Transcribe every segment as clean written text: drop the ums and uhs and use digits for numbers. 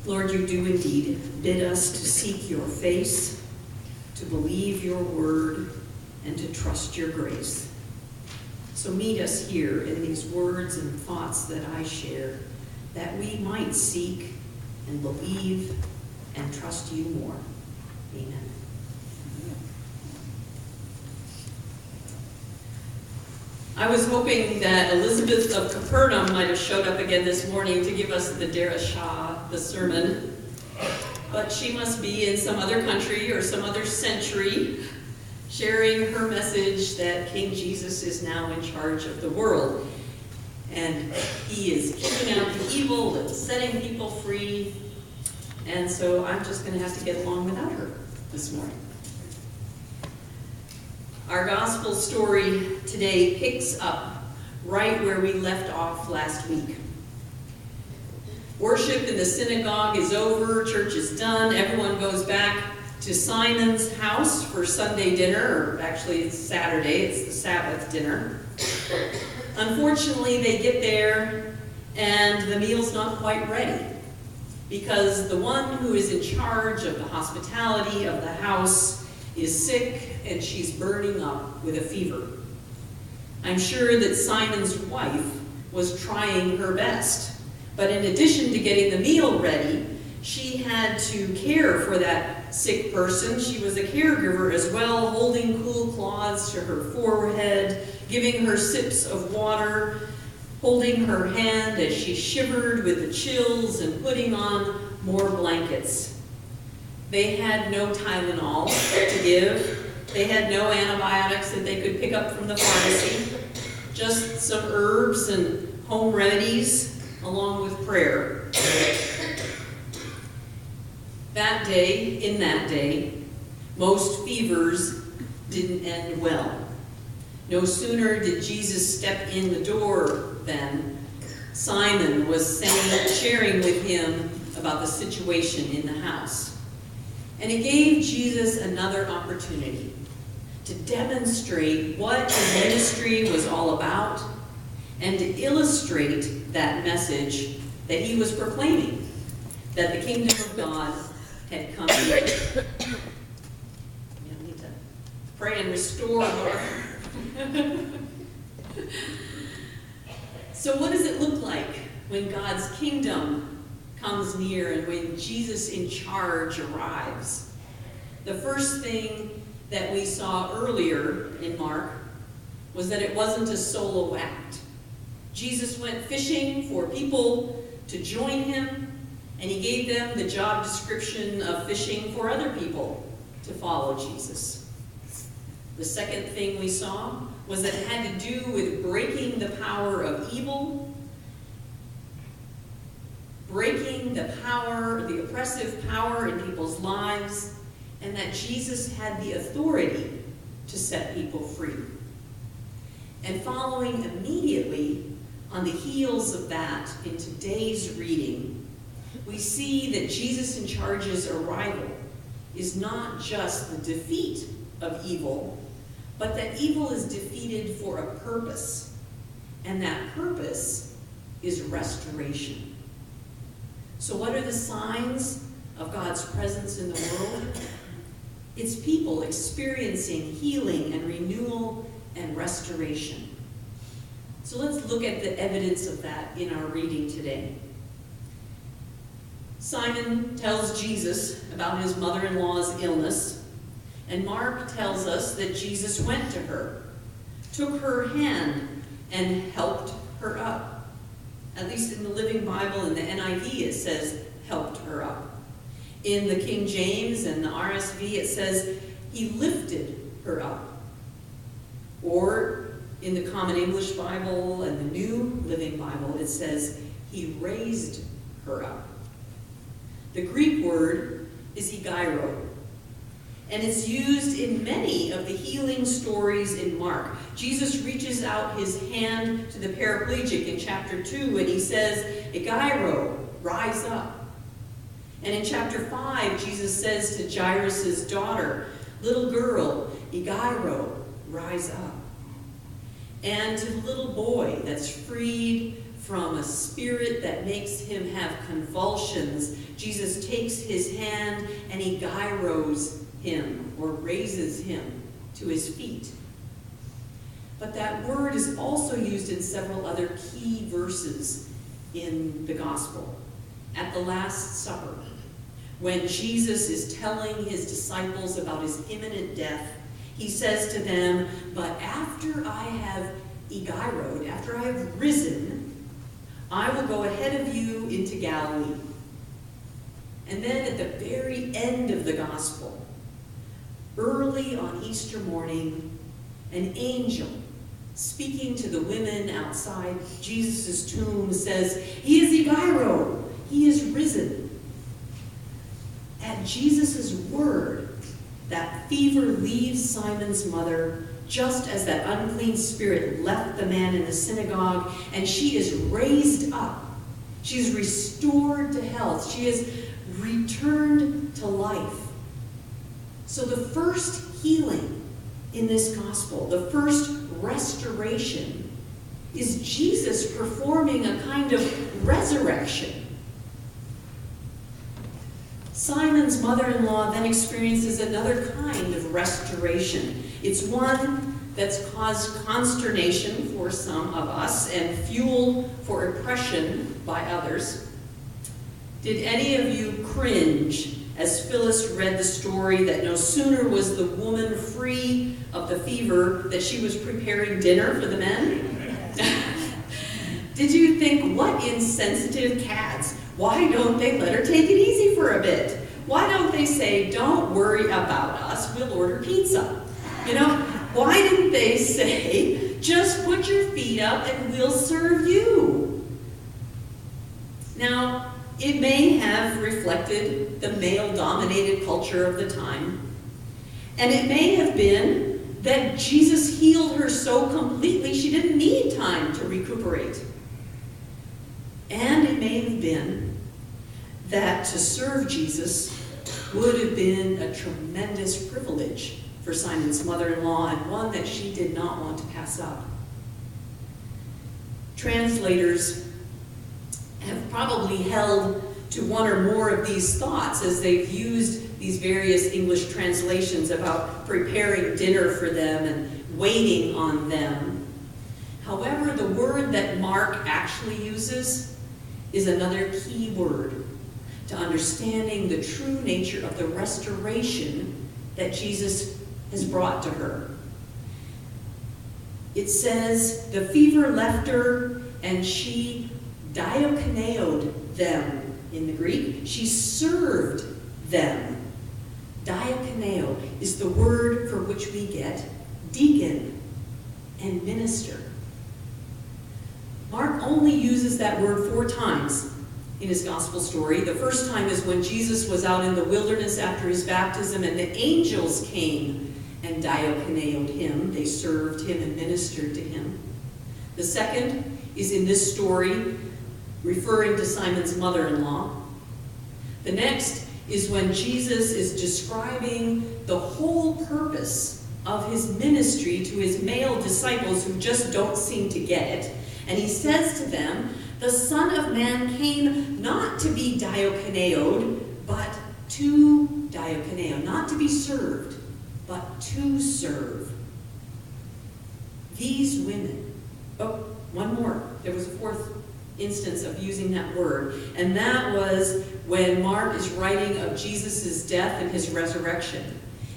Lord, you do indeed bid us to seek your face, to believe your word, and to trust your grace. So meet us here in these words and thoughts that I share, that we might seek and believe and trust you more. Amen. I was hoping that Elizabeth of Capernaum might have showed up again this morning to give us the Derashah, the sermon, but she must be in some other country or some other century, sharing her message that King Jesus is now in charge of the world. And he is kicking out the evil and setting people free. And so I'm just going to have to get along without her this morning. Our gospel story today picks up right where we left off last week. Worship in the synagogue is over, church is done, everyone goes back to Simon's house for Sunday dinner, or actually it's Saturday, it's the Sabbath dinner. Unfortunately, they get there and the meal's not quite ready because the one who is in charge of the hospitality of the house is sick and she's burning up with a fever. I'm sure that Simon's wife was trying her best, but in addition to getting the meal ready, she had to care for that sick person. She was a caregiver as well, holding cool cloths to her forehead, giving her sips of water, holding her hand as she shivered with the chills and putting on more blankets. They had no Tylenol to give. They had no antibiotics that they could pick up from the pharmacy. Just some herbs and home remedies along with prayer. That day, most fevers didn't end well. No sooner did Jesus step in the door than Simon was sharing with him about the situation in the house. And it gave Jesus another opportunity to demonstrate what his ministry was all about and to illustrate that message that he was proclaiming, that the kingdom of God had come near. We need to pray and restore our... So what does it look like when God's kingdom comes near and when Jesus in charge arrives? The first thing that we saw earlier in Mark was that it wasn't a solo act. Jesus went fishing for people to join him, and he gave them the job description of fishing for other people to follow Jesus. The second thing we saw was that it had to do with breaking the power of evil, breaking the power, the oppressive power in people's lives, and that Jesus had the authority to set people free. And following immediately on the heels of that in today's reading, we see that Jesus in charge's arrival is not just the defeat of evil, but that evil is defeated for a purpose, and that purpose is restoration. So what are the signs of God's presence in the world? It's people experiencing healing and renewal and restoration. So let's look at the evidence of that in our reading today. Simon tells Jesus about his mother-in-law's illness, and Mark tells us that Jesus went to her, took her hand, and helped her up. At least in the Living Bible, in the NIV, it says, helped her up. In the King James and the RSV, it says, he lifted her up. Or in the Common English Bible and the New Living Bible, it says, he raised her up. The Greek word is egeiro, and it's used in many of the healing stories in Mark. Jesus reaches out his hand to the paraplegic in chapter 2, and he says, egeiro, rise up. And in chapter 5, Jesus says to Jairus' daughter, little girl, egeiro, rise up. And to the little boy that's freed from a spirit that makes him have convulsions, Jesus takes his hand and he gyros him, or raises him to his feet. But that word is also used in several other key verses in the gospel. At the Last Supper, when Jesus is telling his disciples about his imminent death, he says to them, "But after I have egyroed, after I have risen, I will go ahead of you into Galilee." And then at the very end of the gospel, early on Easter morning, an angel speaking to the women outside Jesus' tomb says, "He is egyro, he is risen." At Jesus' word, that fever leaves Simon's mother, just as that unclean spirit left the man in the synagogue, and she is raised up. She is restored to health. She is returned to life. So the first healing in this gospel, the first restoration, is Jesus performing a kind of resurrection. Simon's mother-in-law then experiences another kind of restoration. It's one that's caused consternation for some of us and fuel for oppression by others. Did any of you cringe as Phyllis read the story that no sooner was the woman free of the fever that she was preparing dinner for the men? Did you think, what insensitive cats? Why don't they let her take it easy for a bit? Why don't they say, "Don't worry about us, we'll order pizza"? You know, why didn't they say, "Just put your feet up and we'll serve you"? Now, it may have reflected the male-dominated culture of the time, and it may have been that Jesus healed her so completely she didn't need time to recuperate. And it may have been that to serve Jesus would have been a tremendous privilege for Simon's mother-in-law, and one that she did not want to pass up. Translators have probably held to one or more of these thoughts as they've used these various English translations about preparing dinner for them and waiting on them. However, the word that Mark actually uses is another key word to understanding the true nature of the restoration that Jesus has brought to her. It says, "The fever left her, and she diakoneoed them." In the Greek, she served them. Diakoneo is the word for which we get deacon and minister. Mark only uses that word 4 times in his gospel story. The first time is when Jesus was out in the wilderness after his baptism, and the angels came and diakoneoed him. They served him and ministered to him. The second is in this story, referring to Simon's mother-in-law. The next is when Jesus is describing the whole purpose of his ministry to his male disciples who just don't seem to get it. And he says to them, "The Son of Man came not to be diakoneoed, but to diakoneo," not to be served, but to serve. These women, one more. There was a 4th instance of using that word, and that was when Mark is writing of Jesus' death and his resurrection.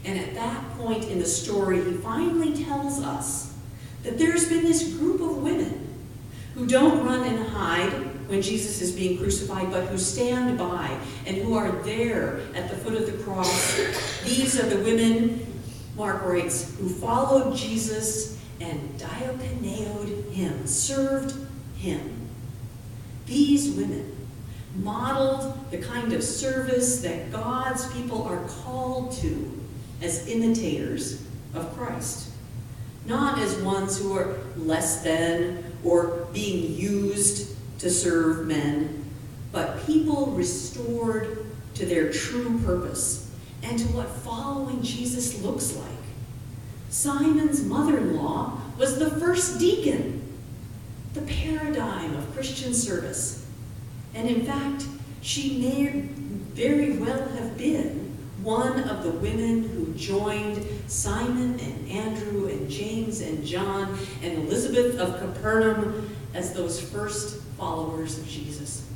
And at that point in the story, he finally tells us that there's been this group of women who don't run and hide when Jesus is being crucified, but who stand by and who are there at the foot of the cross. These are the women, Mark writes, who followed Jesus and diakoneoed him, served him. These women modeled the kind of service that God's people are called to as imitators of Christ. Not as ones who are less than or being used to serve men, but people restored to their true purpose and to what following Jesus looks like. Simon's mother-in-law was the first deacon. the paradigm of Christian service. And in fact, she may very well have been one of the women who joined Simon and Andrew and James and John and Elizabeth of Capernaum as those first followers of Jesus.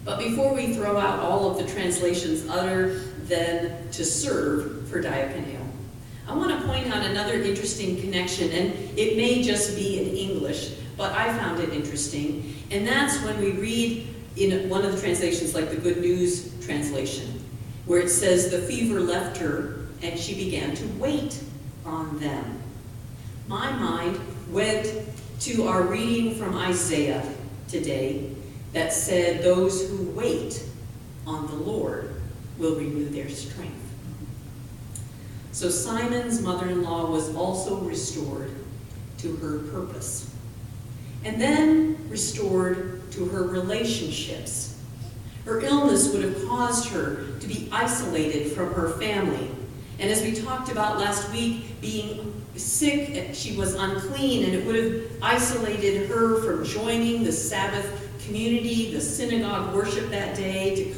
But before we throw out all of the translations other than to serve for diakoneo, I want to point out another interesting connection, and it may just be in English, but I found it interesting, and that's when we read in one of the translations, like the Good News translation, where it says the fever left her and she began to wait on them. My mind went to our reading from Isaiah today that said, those who wait on the Lord will renew their strength. So Simon's mother-in-law was also restored to her purpose, and then restored to her relationships. Her illness would have caused her to be isolated from her family. And as we talked about last week, being sick, she was unclean, and it would have isolated her from joining the Sabbath community, the synagogue worship that day,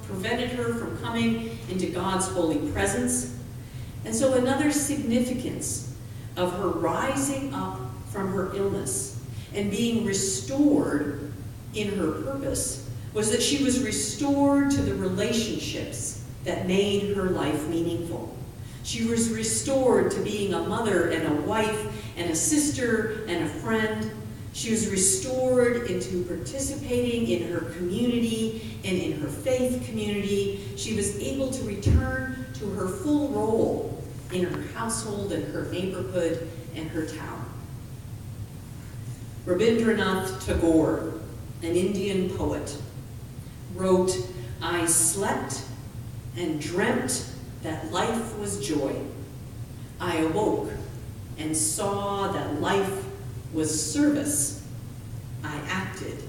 prevented her from coming into God's holy presence. And so another significance of her rising up from her illness and being restored in her purpose was that she was restored to the relationships that made her life meaningful. She was restored to being a mother and a wife and a sister and a friend. She was restored into participating in her community and in her faith community. She was able to return to her full role in her household and her neighborhood and her town. Rabindranath Tagore, an Indian poet, wrote, "I slept and dreamt that life was joy. I awoke and saw that life was service. I acted,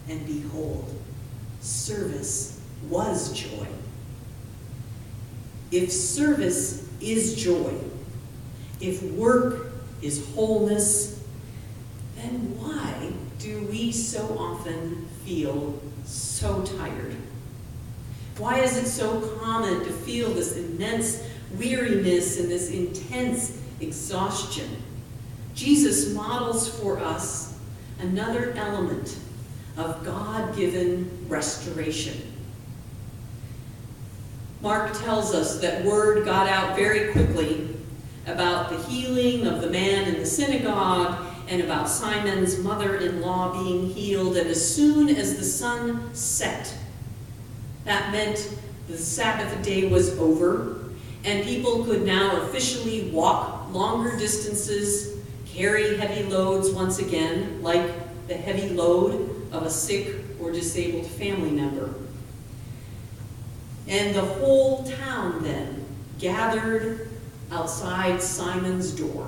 and behold, service was joy." If service is joy, if work is wholeness, then why do we so often feel so tired? Why is it so common to feel this immense weariness and this intense exhaustion? Jesus models for us another element of God-given restoration. Mark tells us that word got out very quickly about the healing of the man in the synagogue and about Simon's mother-in-law being healed, and as soon as the sun set, that meant the Sabbath day was over, and people could now officially walk longer distances, carry heavy loads once again, like the heavy load of a sick or disabled family member. And the whole town then gathered outside Simon's door.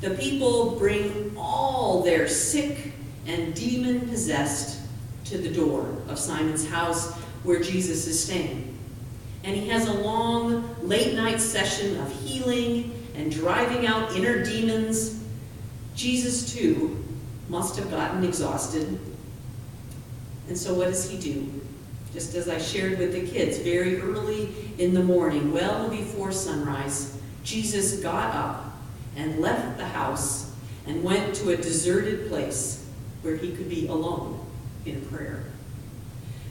The people bring all their sick and demon-possessed to the door of Simon's house where Jesus is staying. And he has a long, late-night session of healing and driving out inner demons. Jesus, too, must have gotten exhausted. And so what does he do? Just as I shared with the kids, very early in the morning, well before sunrise, Jesus got up and left the house and went to a deserted place where he could be alone in prayer.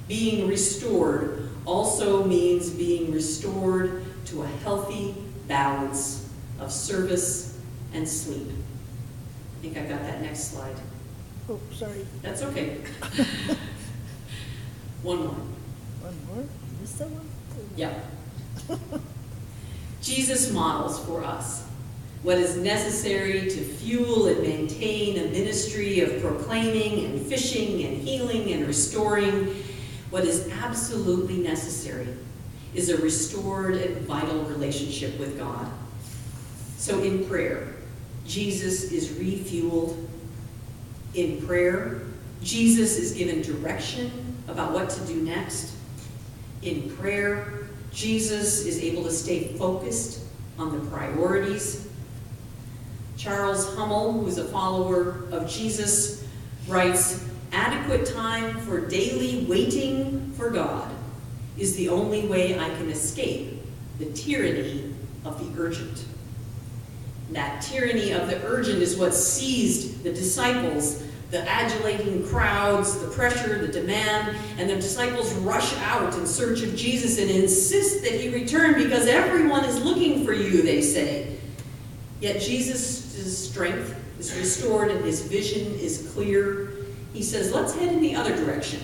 Being restored also means being restored to a healthy balance of service and sleep. I think I got that next slide. Oh, sorry. That's okay. One more. One more? Missed that one? Yeah. Jesus models for us what is necessary to fuel and maintain a ministry of proclaiming and fishing and healing and restoring. What is absolutely necessary is a restored and vital relationship with God. So in prayer, Jesus is refueled. In prayer, Jesus is given direction about what to do next. In prayer, Jesus is able to stay focused on the priorities. Charles Hummel, who is a follower of Jesus, writes, "Adequate time for daily waiting for God is the only way I can escape the tyranny of the urgent." That tyranny of the urgent is what seized the disciples, the adulating crowds, the pressure, the demand, and the disciples rush out in search of Jesus and insist that he return because everyone is looking for you, they say. Yet Jesus' strength is restored and his vision is clear. He says, let's head in the other direction,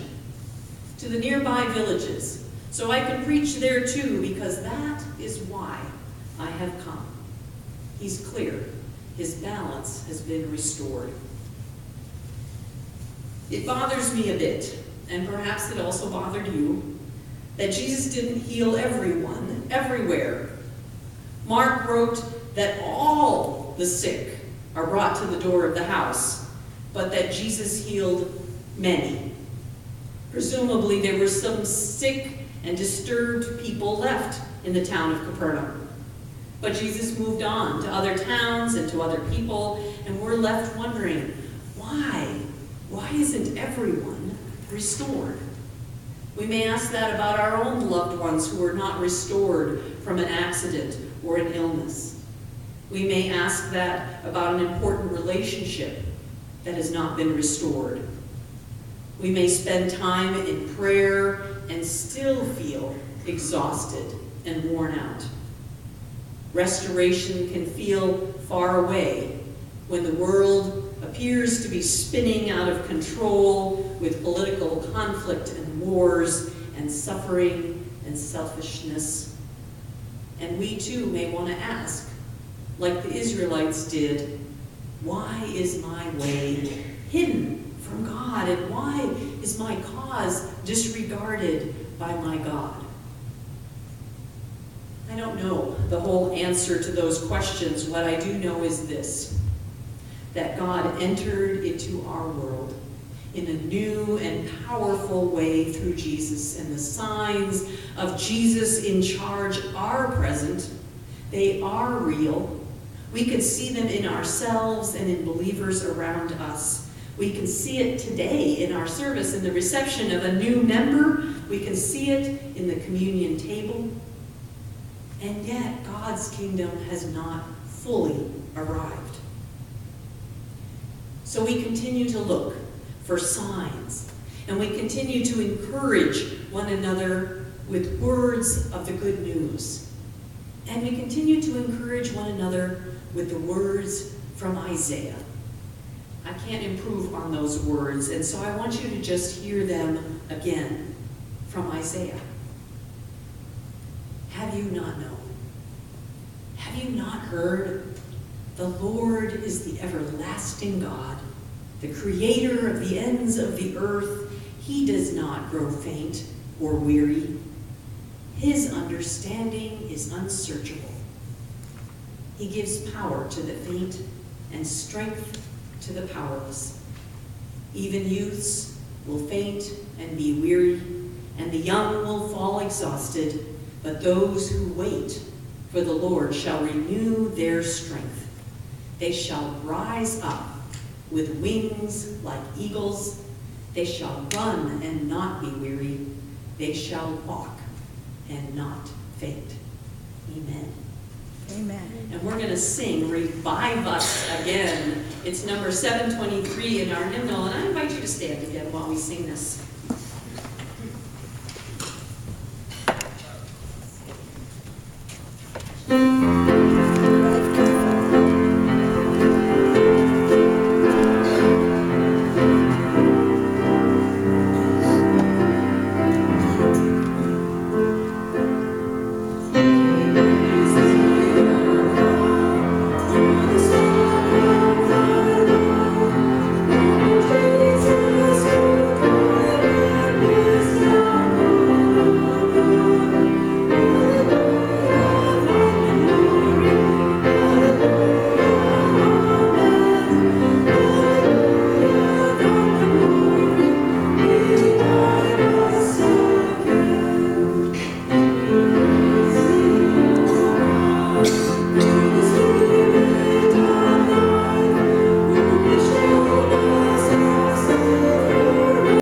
to the nearby villages, so I can preach there too, because that is why I have come. He's clear. His balance has been restored. It bothers me a bit, and perhaps it also bothered you, that Jesus didn't heal everyone, everywhere. Mark wrote that all the sick are brought to the door of the house, but that Jesus healed many. Presumably there were some sick and disturbed people left in the town of Capernaum. But Jesus moved on to other towns and to other people, and we're left wondering, why? Why isn't everyone restored? We may ask that about our own loved ones who are not restored from an accident or an illness. We may ask that about an important relationship that has not been restored. We may spend time in prayer and still feel exhausted and worn out. Restoration can feel far away when the world appears to be spinning out of control with political conflict and wars and suffering and selfishness. And we too may want to ask, like the Israelites did, why is my way hidden from God? And why is my cause disregarded by my God? I don't know the whole answer to those questions. What I do know is this, that God entered into our world in a new and powerful way through Jesus, and the signs of Jesus in charge are present. They are real. We can see them in ourselves and in believers around us. We can see it today in our service, in the reception of a new member. We can see it in the communion table. And yet, God's kingdom has not fully arrived. So we continue to look for signs, and we continue to encourage one another with words of the good news. And we continue to encourage one another with the words from Isaiah. I can't improve on those words, and so I want you to just hear them again from Isaiah. Have you not known? Have you not heard? The Lord is the everlasting God, the creator of the ends of the earth. He does not grow faint or weary. His understanding is unsearchable. He gives power to the faint and strength to the powerless. Even youths will faint and be weary, and the young will fall exhausted, but those who wait for the Lord shall renew their strength. They shall rise up with wings like eagles. They shall run and not be weary. They shall walk and not faint. Amen. Amen. And we're going to sing Revive Us Again. It's number 723 in our hymnal, and I invite you to stand again while we sing this.